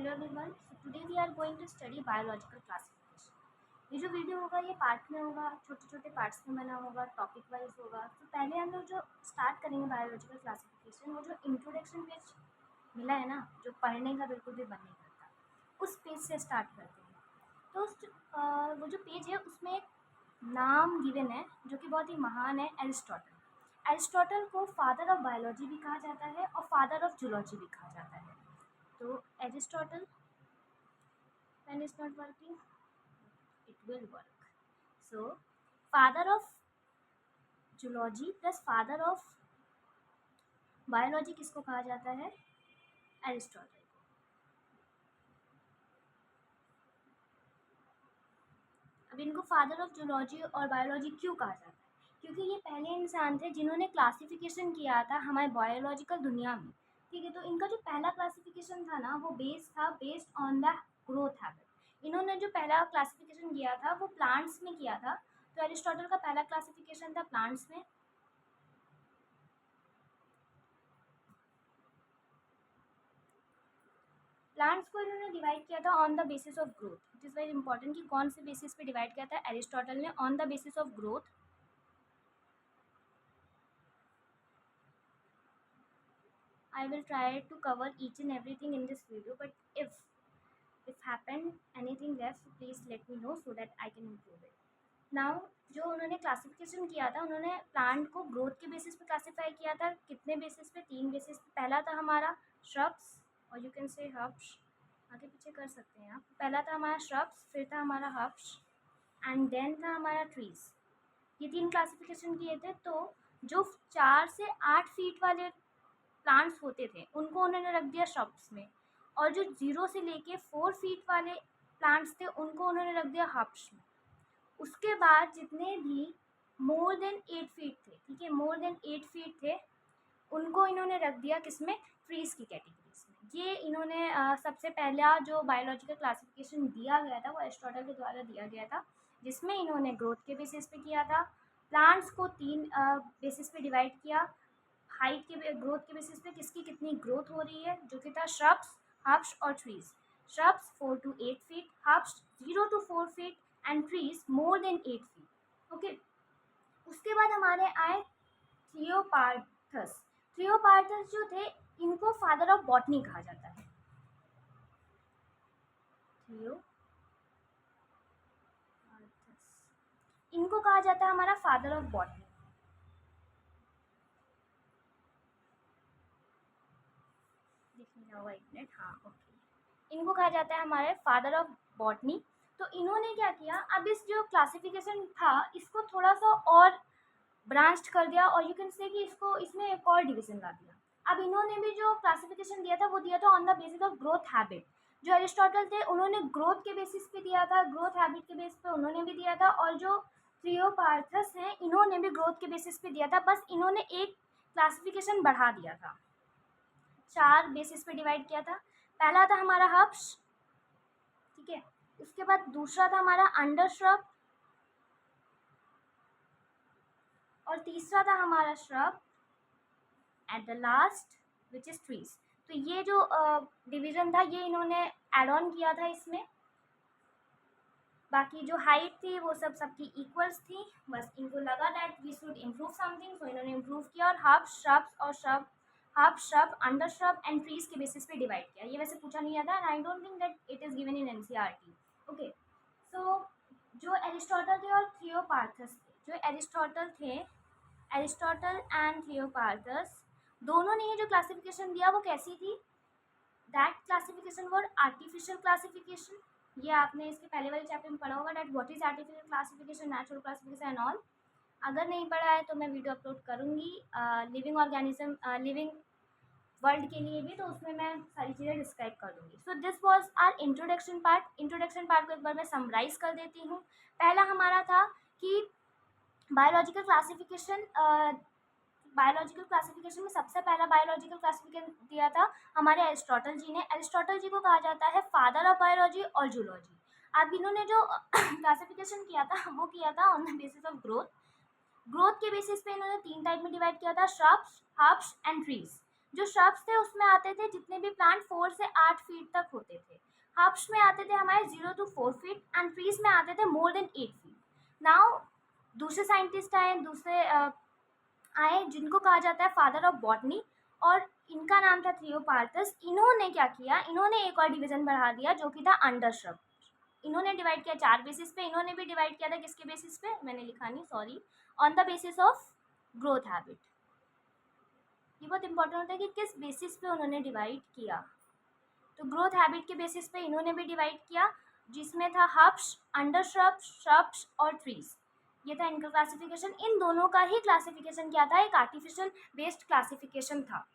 Hello everyone, so today we are going to study biological classification. ये जो video होगा ये पार्ट में होगा, छोटे छोटे पार्ट्स में बना होगा, टॉपिक वाइज होगा। तो पहले हम लोग जो स्टार्ट करेंगे बायोलॉजिकल क्लासिफिकेशन, वो जो इंट्रोडक्शन पेज मिला है ना, जो पढ़ने का बिल्कुल भी मन नहीं करता, उस पेज से स्टार्ट करते हैं। तो वो जो पेज है उसमें एक नाम गिवन है जो कि बहुत ही महान है, एरिस्टोटल। एरिस्टोटल को फादर ऑफ बायोलॉजी भी कहा जाता है और फादर ऑफ जूलॉजी भी कहा जाता है। तो Aristotle, pen is not working, it will work. So father of zoology plus father of biology किसको कहा जाता है? एरिस्टोटल। अब इनको फादर ऑफ जूलॉजी और बायोलॉजी क्यों कहा जाता है? क्योंकि ये पहले इंसान थे जिन्होंने क्लासिफिकेशन किया था हमारे बायोलॉजिकल दुनिया में। ठीक है, तो इनका जो पहला क्लासिफिकेशन था ना, वो based on the growth habit. इन्होंने जो पहला क्लासिफिकेशन किया था वो प्लांट्स में किया था। तो एरिस्टोटल का पहला क्लासिफिकेशन था प्लांट्स में। प्लांट्स को इन्होंने डिवाइड किया था on the basis of growth. It is very important कि कौन से बेसिस पे डिवाइड किया था एरिस्टोटल ने, on the basis of growth. I will try to cover each and everything in this video, but if happened anything left, so please let me know so that I can improve it. Now जो उन्होंने classification किया था, उन्होंने plant को growth के basis पे classify किया था। कितने बेसिस पे? 3 बेसिस पे। पहला था हमारा श्रब्स, और यू कैन से हर्ब्स, आगे पीछे कर सकते हैं आप। पहला था हमारा श्रब्स, फिर था हमारा हर्ब्स, एंड देन था हमारा ट्रीज। ये 3 क्लासिफिकेशन किए थे। तो जो 4 से 8 फीट वाले प्लांट्स होते थे उनको उन्होंने रख दिया श्रब्स में, और जो 0 से लेके 4 फीट वाले प्लांट्स थे उनको उन्होंने रख दिया हर्ब्स में। उसके बाद जितने भी मोर देन 8 फीट थे, ठीक है, मोर देन 8 फीट थे, उनको इन्होंने रख दिया किसमें? ट्रीज की कैटेगरीज में। ये इन्होंने सबसे पहला जो बायोलॉजिकल क्लासिफिकेशन दिया गया था वो एरिस्टोटल के द्वारा दिया गया था, जिसमें इन्होंने ग्रोथ के बेसिस पे किया था। प्लांट्स को 3 बेसिस पे डिवाइड किया। हाइट के ग्रोथ के बेसिस पे किसकी कितनी ग्रोथ हो रही है, जो कि था श्रब्स, हर्ब्स और trees. Shrubs 4 to 8 feet, herbs 0 to 4 feet, and trees more than 8 feet. Okay, उसके बाद हमारे आए थियोपार्थस। थियोपार्थस जो थे इनको फादर ऑफ बॉटनी कहा जाता है। थियोपार्थस, इनको कहा जाता है हमारा फादर ऑफ बॉटनी। होगा 1 मिनट, हाँ ओके। इनको कहा जाता है हमारे फादर ऑफ बॉटनी। तो इन्होंने क्या किया, अब इस जो क्लासिफिकेशन था इसको थोड़ा सा और ब्रांच कर दिया, और यू कैन से कि इसको इसमें एक और डिवीजन ला दिया। अब इन्होंने भी जो क्लासिफिकेशन दिया था वो दिया था on the basis of growth habit. जो एरिस्टोटल थे उन्होंने ग्रोथ के बेसिस पे दिया था, ग्रोथ हैबिट के बेसिस पे उन्होंने भी दिया था, और जो थियोपार्थस हैं इन्होंने भी ग्रोथ के बेसिस पे दिया था, बस इन्होंने एक क्लासिफिकेशन बढ़ा दिया था। 4 बेसिस पे डिवाइड किया था। पहला था हमारा हर्ब्स, ठीक है, उसके बाद दूसरा था हमारा अंडर श्रब, और तीसरा था हमारा shrub, at the last which is trees. तो ये जो डिवीजन था ये इन्होंने एड ऑन किया था इसमें। बाकी जो हाइट थी वो सबकी इक्वल्स थी, बस इनको लगा that we should improve something, so इन्होंने इम्प्रूव किया, और हर्ब्स, श्रब्स और herb, shrub, under shrub and trees के बेसिस पे डिवाइड किया। ये वैसे पूछा नहीं जाता, and I don't think that it is given in NCERT. Okay, so जो एरिस्टोटल थे और थियोपार्थस थे, जो एरिस्टोटल एंड थियोपार्थस दोनों ने ये जो क्लासिफिकेशन दिया वो कैसी थी? That classification were artificial classification. ये आपने इसके पहले वाले चैप्टर में पढ़ा होगा, that what is artificial classification, natural classification and all. अगर नहीं पढ़ा है तो मैं वीडियो अपलोड करूँगी लिविंग ऑर्गेनिज्म, लिविंग वर्ल्ड के लिए भी, तो उसमें मैं सारी चीज़ें डिस्क्राइब कर दूँगी। So this was our introduction part. Introduction part को एक बार मैं समराइज कर देती हूँ। पहला हमारा था कि बायोलॉजिकल क्लासिफिकेशन में सबसे पहला बायोलॉजिकल क्लासिफिकेशन दिया था हमारे एरिस्टोटल जी ने। एरिस्टोटल जी को कहा जाता है फादर ऑफ बायोलॉजी और जूलॉजी। अब इन्होंने जो क्लासिफिकेशन किया था वो किया था on the basis of growth. Growth के बेसिस पे इन्होंने 3 टाइप में डिवाइड किया था, श्रब्स, हर्ब्स एंड ट्रीज। जो श्रब्स थे उसमें आते थे जितने भी प्लांट 4 से 8 फीट तक होते थे, हर्ब्स में आते थे हमारे 0 to 4 फीट एंड ट्रीज में आते थे मोर देन 8 फीट। नाउ दूसरे साइंटिस्ट आए, आए जिनको कहा जाता है फादर ऑफ बॉटनी, और इनका नाम था थियोपार्थस। इन्होंने क्या किया, इन्होंने एक और डिवीजन बढ़ा दिया जो कि था अंडरश्रब। इन्होंने डिवाइड किया 4 बेसिस पे। इन्होंने भी डिवाइड किया था किसके बेसिस पे, मैंने लिखा नहीं, sorry, on the basis of growth habit. ये बहुत इंपॉर्टेंट होता है कि किस बेसिस पे उन्होंने डिवाइड किया। तो ग्रोथ हैबिट के बेसिस पे इन्होंने भी डिवाइड किया, जिसमें था हर्ब्स, अंडरश्रब्स, श्रब्स और ट्रीज। ये था इनका क्लासिफिकेशन। इन दोनों का ही क्लासिफिकेशन क्या था, एक आर्टिफिशियल बेस्ड क्लासिफिकेशन था।